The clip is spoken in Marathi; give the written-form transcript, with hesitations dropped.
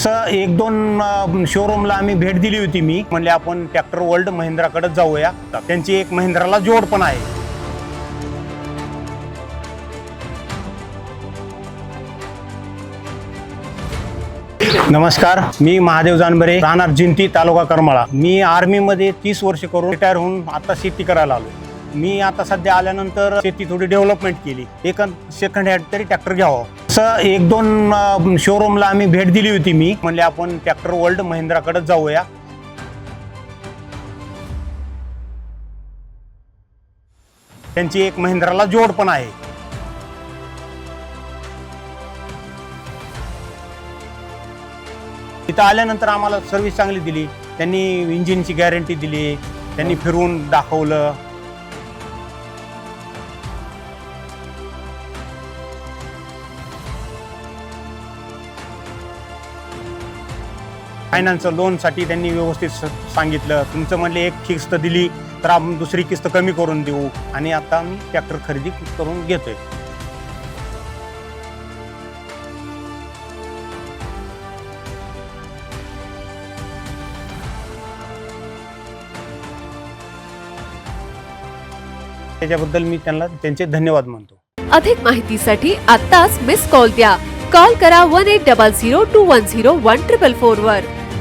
असं एक दोन शोरूमला आम्ही भेट दिली होती. मी म्हणले आपण ट्रॅक्टर वर्ल्ड महिंद्राकडे जाऊया. त्यांची एक महिंद्राला जोड पण आहे. नमस्कार, मी महादेव जानबरे, राहणार जिंती, तालुका करमाळा. मी आर्मीमध्ये 30 वर्ष करून रिटायर होऊन आता शेती करायला आलो. मी आता सध्या आल्यानंतर शेती थोडी डेव्हलपमेंट केली. एक सेकंड हँड तरी ट्रॅक्टर घ्यावं असं एक दोन शोरूमला आम्ही भेट दिली होती. मी म्हणले आपण ट्रॅक्टर वर्ल्ड महिंद्राकडे जाऊया. त्यांची एक महिंद्राला जोड पण आहे. इथं आल्यानंतर आम्हाला सर्व्हिस चांगली दिली. त्यांनी इंजिनची गॅरंटी दिली, त्यांनी फिरवून दाखवलं. फायनान्स लोनसाठी त्यांनी व्यवस्थित सांगितलं. तुमचं म्हणले एक किस्त दिली तर आपण दुसरी किस्त कमी करून देऊ. आणि आता मी ट्रॅक्टर खरेदी करून घेतोय. त्याच्याबद्दल मी त्यांना त्यांचे धन्यवाद मानतो. अधिक माहितीसाठी आत्ताच मिस कॉल द्या. कॉल करा 1800 210 1444 वर.